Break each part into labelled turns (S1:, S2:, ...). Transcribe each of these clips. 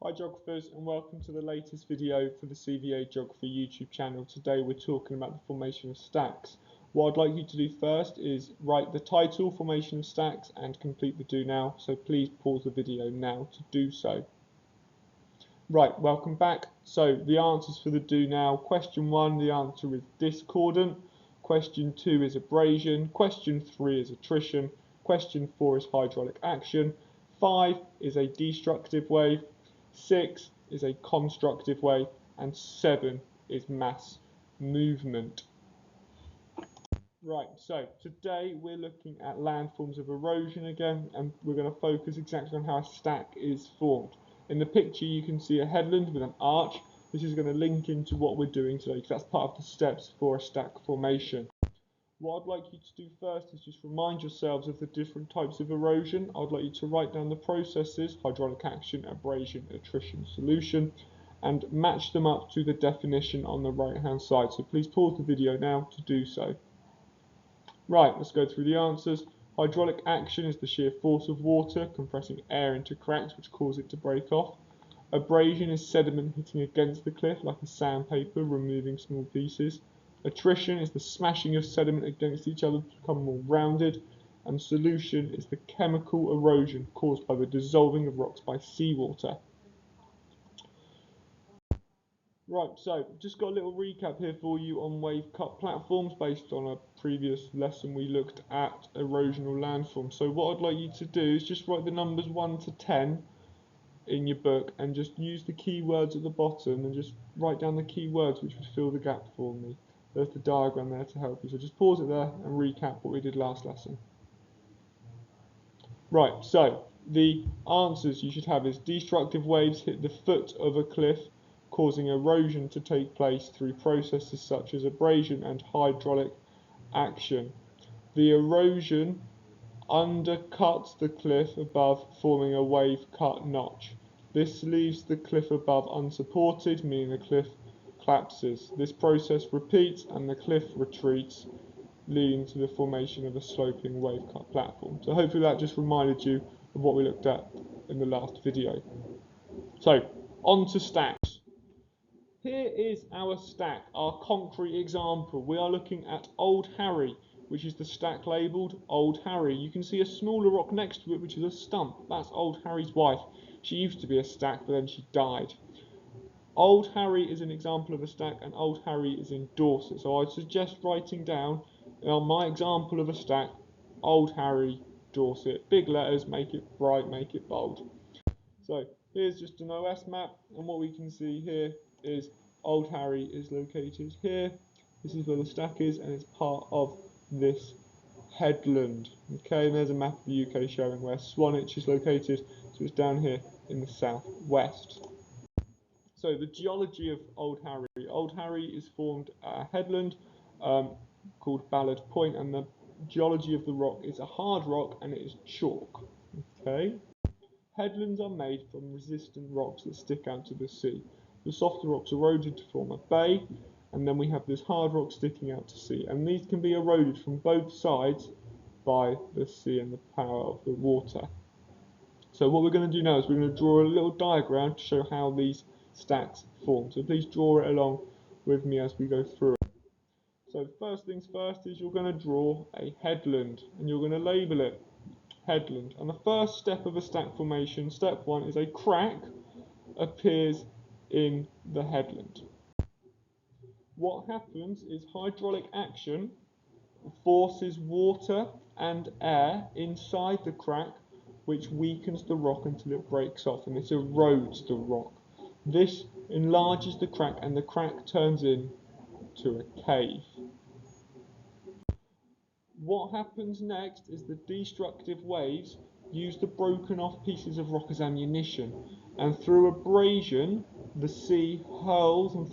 S1: Hi geographers, and welcome to the latest video for the CVA Geography YouTube channel. Today we're talking about the formation of stacks. What I'd like you to do first is write the title, Formation of Stacks, and complete the do now. So please pause the video now to do so. Right, welcome back. So the answers for the do now. Question 1, the answer is discordant. Question 2 is abrasion. Question 3 is attrition. Question 4 is hydraulic action. 5 is a destructive wave. 6 is a constructive wave, and 7 is mass movement. Right, so today we're looking at landforms of erosion again, and we're going to focus exactly on how a stack is formed. In the picture you can see a headland with an arch. This is going to link into what we're doing today, because that's part of the steps for a stack formation. What I'd like you to do first is just remind yourselves of the different types of erosion. I'd like you to write down the processes: hydraulic action, abrasion, attrition, solution, and match them up to the definition on the right hand side. So please pause the video now to do so. Right, let's go through the answers. Hydraulic action is the sheer force of water compressing air into cracks which cause it to break off. Abrasion is sediment hitting against the cliff like a sandpaper, removing small pieces. Attrition is the smashing of sediment against each other to become more rounded, and solution is the chemical erosion caused by the dissolving of rocks by seawater. Right, so just got a little recap here for you on wave cut platforms based on a previous lesson we looked at erosional landforms. So what I'd like you to do is just write the numbers 1 to 10 in your book and just use the keywords at the bottom and just write down the keywords which would fill the gap for me. There's the diagram there to help you. So just pause it there and recap what we did last lesson. Right, so the answers you should have is destructive waves hit the foot of a cliff, causing erosion to take place through processes such as abrasion and hydraulic action. The erosion undercuts the cliff above, forming a wave cut notch. This leaves the cliff above unsupported, meaning the cliff collapses. This process repeats and the cliff retreats, leading to the formation of a sloping wave cut platform. So hopefully that just reminded you of what we looked at in the last video. So on to stacks. Here is our stack, our concrete example. We are looking at Old Harry, which is the stack labelled Old Harry. You can see a smaller rock next to it, which is a stump. That's Old Harry's wife. She used to be a stack, but then she died. Old Harry is an example of a stack, and Old Harry is in Dorset. So I suggest writing down on my example of a stack, Old Harry, Dorset. Big letters, make it bright, make it bold. So here's just an OS map, and what we can see here is Old Harry is located here. This is where the stack is, and it's part of this headland. Okay, and there's a map of the UK showing where Swanage is located, so it's down here in the southwest. So the geology of Old Harry. Old Harry is formed at a headland called Ballard Point, and the geology of the rock is a hard rock and it is chalk. Okay. Headlands are made from resistant rocks that stick out to the sea. The softer rocks eroded to form a bay, and then we have this hard rock sticking out to sea, and these can be eroded from both sides by the sea and the power of the water. So what we're going to do now is we're going to draw a little diagram to show how these stacks form. So please draw it along with me as we go through it. So first things first is you're going to draw a headland, and you're going to label it headland. And the first step of a stack formation, step 1, is a crack appears in the headland. What happens is hydraulic action forces water and air inside the crack, which weakens the rock until it breaks off, and this erodes the rock. This enlarges the crack, and the crack turns into a cave. What happens next is the destructive waves use the broken off pieces of rock as ammunition, and through abrasion the sea hurls and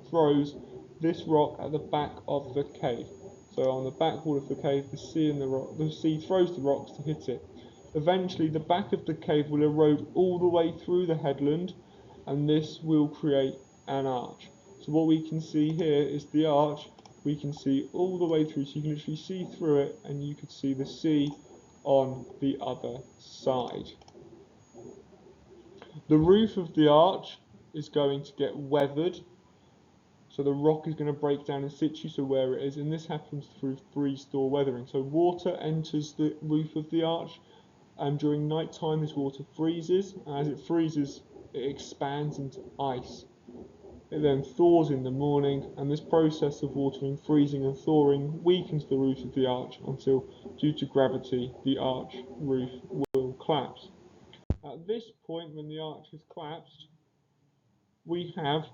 S1: throws this rock at the back of the cave. So on the back wall of the cave, the sea throws the rocks to hit it. Eventually the back of the cave will erode all the way through the headland, and this will create an arch. So what we can see here is the arch. We can see all the way through, so you can literally see through it, and you could see the sea on the other side. The roof of the arch is going to get weathered, so the rock is going to break down in situ, so where it is, and this happens through freeze-thaw weathering. So water enters the roof of the arch, and during night time this water freezes, and as it freezes it expands into ice. It then thaws in the morning, and this process of water freezing and thawing weakens the roof of the arch until, due to gravity, the arch roof will collapse. At this point, when the arch has collapsed, we have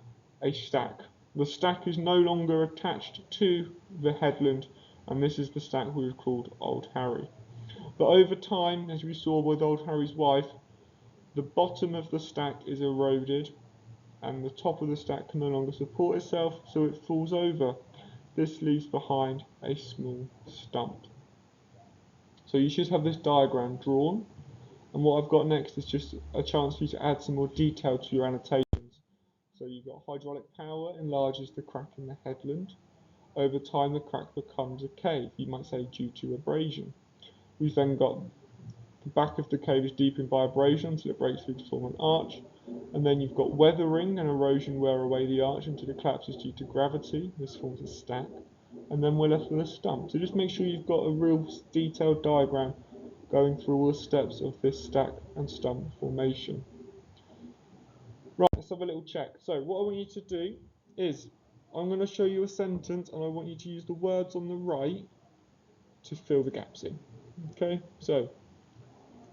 S1: a stack. The stack is no longer attached to the headland, and this is the stack we have called Old Harry. But over time, as we saw with Old Harry's wife, the bottom of the stack is eroded and the top of the stack can no longer support itself, so it falls over. This leaves behind a small stump. So you should have this diagram drawn, and what I've got next is just a chance for you to add some more detail to your annotations. So you've got hydraulic power enlarges the crack in the headland. Over time the crack becomes a cave, you might say due to abrasion. We've then got the back of the cave is deepened by abrasion until it breaks through to form an arch. And then you've got weathering and erosion wear away the arch until it collapses due to gravity. This forms a stack. And then we're left with a stump. So just make sure you've got a real detailed diagram going through all the steps of this stack and stump formation. Right, let's have a little check. So what I want you to do is, I'm going to show you a sentence and I want you to use the words on the right to fill the gaps in. Okay, so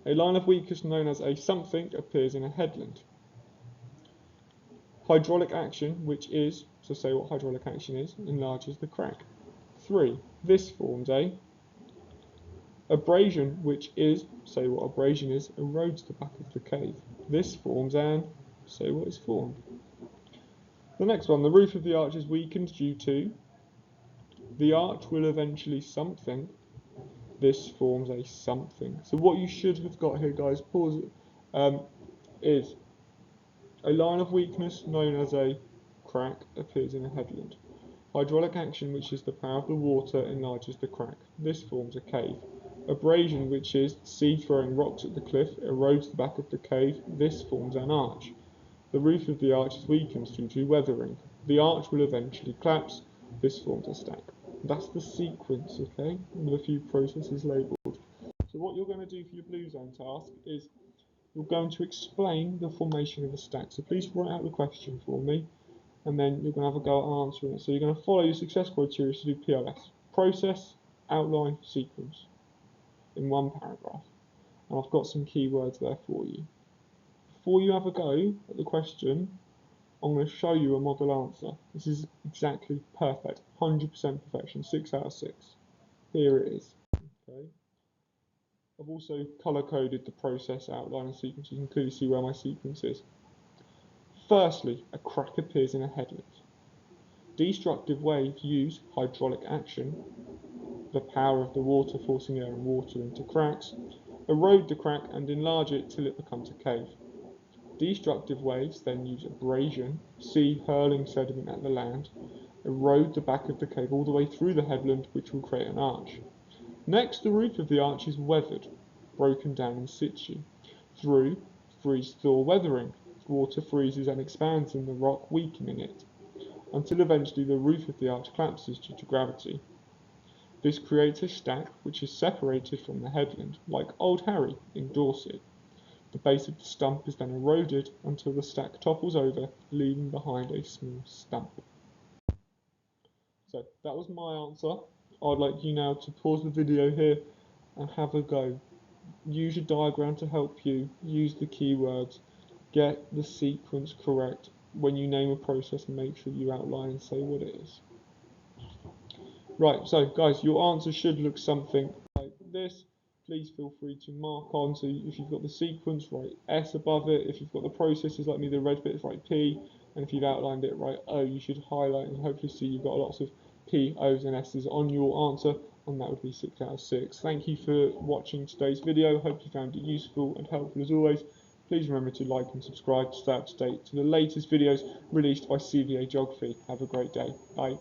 S1: a line of weakness known as a something appears in a headland. Hydraulic action, which is, so say what hydraulic action is, enlarges the crack. 3. This forms a abrasion, which is, say what abrasion is, erodes the back of the cave. This forms an, say what is formed. The next one, the roof of the arch is weakened due to, the arch will eventually something. This forms a something. So what you should have got here, guys, pause it, is a line of weakness known as a crack appears in a headland. Hydraulic action, which is the power of the water, enlarges the crack. This forms a cave. Abrasion, which is the sea throwing rocks at the cliff, erodes the back of the cave. This forms an arch. The roof of the arch is weakened due to weathering. The arch will eventually collapse. This forms a stack. That's the sequence, okay, with a few processes labelled. So what you're going to do for your blue zone task is you're going to explain the formation of a stack. So please write out the question for me, and then you're going to have a go at answering it. So you're going to follow your success criteria to do PLS. Process, outline, sequence, in one paragraph. And I've got some keywords there for you. Before you have a go at the question, I'm going to show you a model answer. This is exactly perfect, 100% perfection, 6 out of 6. Here it is. Okay. I've also colour-coded the process, outline and sequence. You can clearly see where my sequence is. Firstly, a crack appears in a headland. Destructive waves use hydraulic action, the power of the water forcing air and water into cracks, erode the crack and enlarge it till it becomes a cave. Destructive waves then use abrasion, sea hurling sediment at the land, erode the back of the cave all the way through the headland, which will create an arch. Next, the roof of the arch is weathered, broken down in situ, through freeze-thaw weathering. Water freezes and expands in the rock, weakening it, until eventually the roof of the arch collapses due to gravity. This creates a stack which is separated from the headland, like Old Harry in Dorset. The base of the stump is then eroded until the stack topples over, leaving behind a small stump. So that was my answer. I'd like you now to pause the video here and have a go. Use your diagram to help you, use the keywords, get the sequence correct. When you name a process, make sure you outline and say what it is. Right, so guys, your answer should look something like this. Please feel free to mark on. So if you've got the sequence, write S above it. If you've got the processes like me, the red bit, write P. And if you've outlined it, write O. You should highlight and hopefully see you've got lots of P, O's and S's on your answer. And that would be 6 out of 6. Thank you for watching today's video. Hope you found it useful and helpful as always. Please remember to like and subscribe to stay up to date to the latest videos released by CVA Geography. Have a great day. Bye.